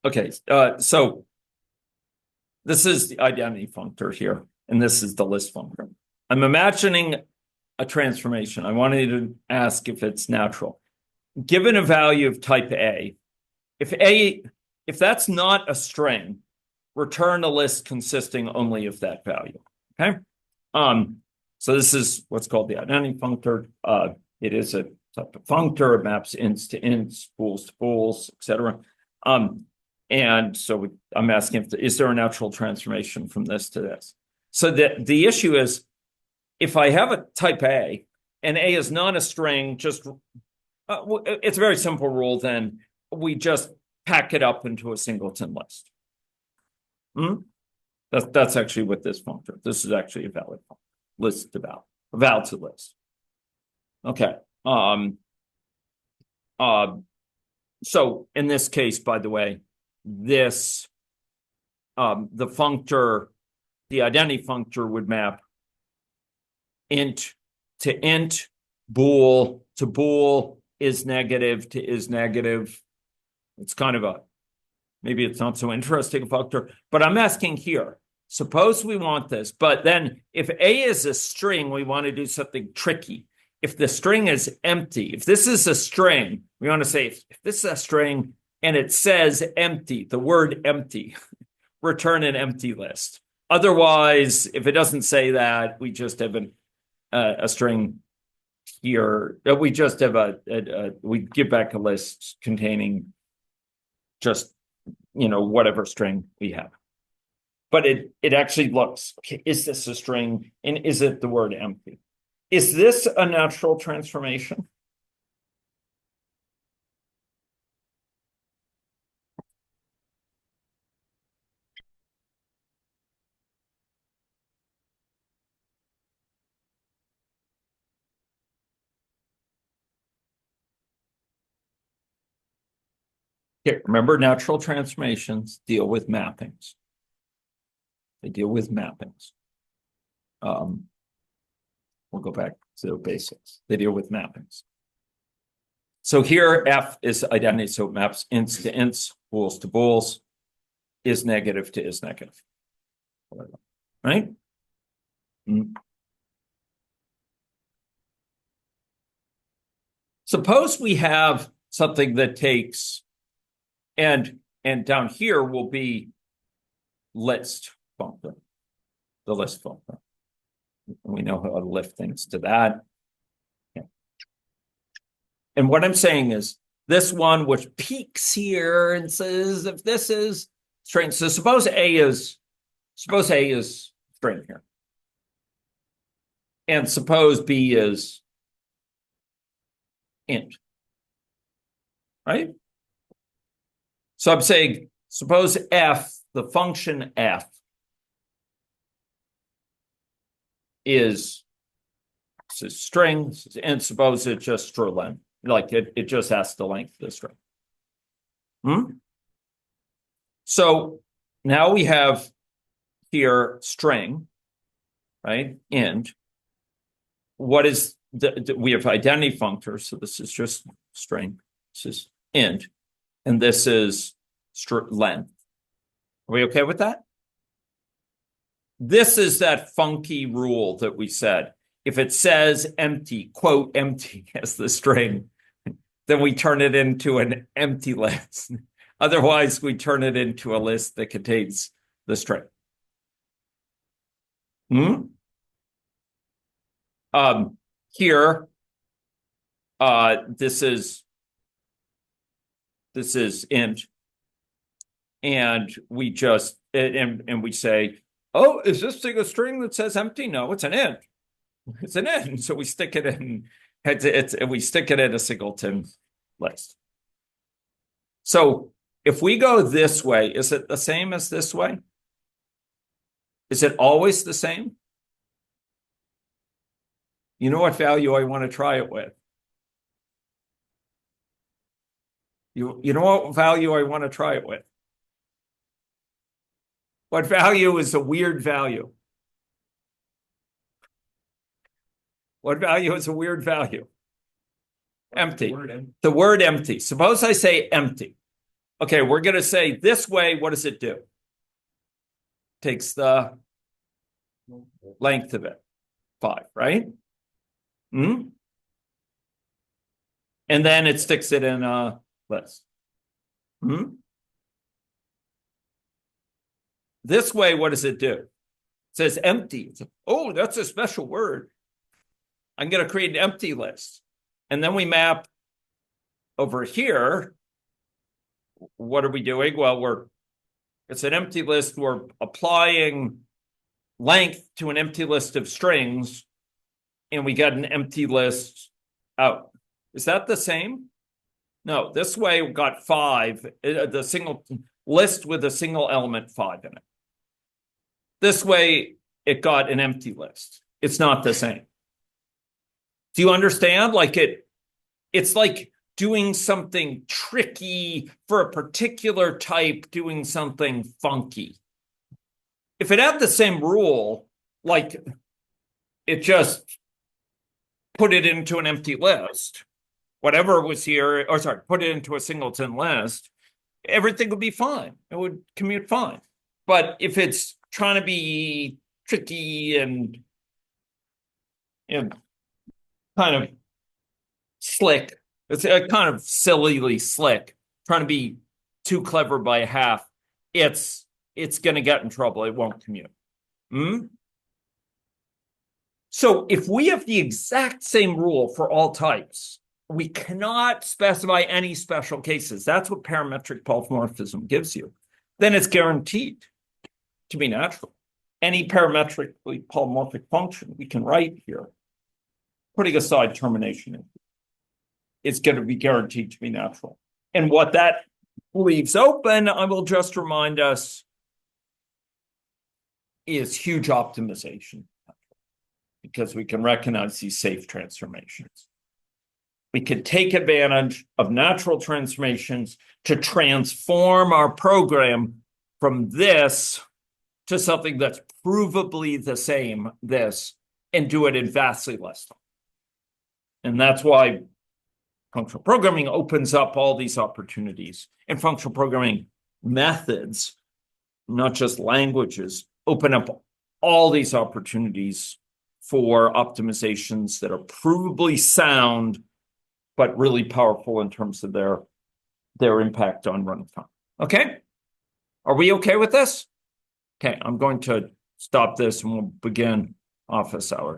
Okay, so this is the identity functor here, and this is the list functor. I'm imagining a transformation. I wanted to ask if it's natural. Given a value of type A, if that's not a string, return a list consisting only of that value. Okay. So this is what's called the identity functor. It is a type of functor. It maps ints to ints, bools to bools, etc. And so I'm asking, is there a natural transformation from this to this? So the issue is, if I have a type A and A is not a string, just it's a very simple rule. Then we just pack it up into a singleton list. That's actually what this functor. This is actually a valid functor. List to val, val to list. Okay. So in this case, by the way, this the functor, the identity functor would map int to int, bool to bool, is negative to is negative. It's kind of a, maybe it's not so interesting functor, but I'm asking here, suppose we want this, but then if A is a string, we want to do something tricky. If the string is empty, if this is a string, we want to say, if this is a string and it says empty, the word empty, return an empty list. Otherwise, if it doesn't say that, we just have a string here. We just have we give back a list containing just, whatever string we have. But it actually looks, okay, is this a string? And is it the word empty? Is this a natural transformation? Okay, remember, natural transformations deal with mappings. They deal with mappings. We'll go back to the basics. They deal with mappings. So here, F is identity, so it maps ints to ints, bools to bools, is negative to is negative. Right? Suppose we have something that takes, and down here will be list functor, the list functor. We know how to lift things to that. Okay. And what I'm saying is this one, which peaks here and says, if this is string, so suppose A is string here. And suppose B is int. Right? So I'm saying, suppose F, the function F, is a string, and suppose it's just for length, like it just has the length of the string. So now we have here string, right? Int. What is we have identity functor, so this is just string. This is int, and this is length. Are we okay with that? This is that funky rule that we said. If it says empty, quote empty as the string, then we turn it into an empty list. Otherwise, we turn it into a list that contains the string. Here, this is int, and we just and we say, oh, is this thing a string that says empty? No, it's an int. It's an int. So we stick it in. We stick it in a singleton list. So if we go this way, is it the same as this way? Is it always the same? You know what value I want to try it with? You know what value I want to try it with? What value is a weird value? What value is a weird value? Empty. The word empty. Suppose I say empty. Okay, we're going to say this way, what does it do? Takes the length of it, 5, right? Hmm? And then it sticks it in a list. Hmm? This way, what does it do? It says empty. Oh, that's a special word. I'm going to create an empty list. And then we map over here. What are we doing? Well, it's an empty list. We're applying length to an empty list of strings, and we got an empty list out. Is that the same? No, this way we got 5, the single list with a single element 5 in it. This way it got an empty list. It's not the same. Do you understand? It's like doing something tricky for a particular type, doing something funky. If it had the same rule, like it just put it into an empty list, whatever was here, or sorry, put it into a singleton list, everything would be fine. It would commute fine. But if it's trying to be tricky and kind of slick, it's kind of sillily slick, trying to be too clever by half, it's going to get in trouble. It won't commute. So if we have the exact same rule for all types, we cannot specify any special cases. That's what parametric polymorphism gives you. Then it's guaranteed to be natural. Any parametrically polymorphic function we can write here, putting aside termination, it's going to be guaranteed to be natural. And what that leaves open, I will just remind us, is huge optimization, because we can recognize these safe transformations. We can take advantage of natural transformations to transform our program from this to something that's provably the same, this, and do it in vastly less time. And that's why functional programming opens up all these opportunities. And functional programming methods, not just languages, open up all these opportunities for optimizations that are provably sound, but really powerful in terms of their impact on runtime. Okay? Are we okay with this? Okay, I'm going to stop this and we'll begin office hours.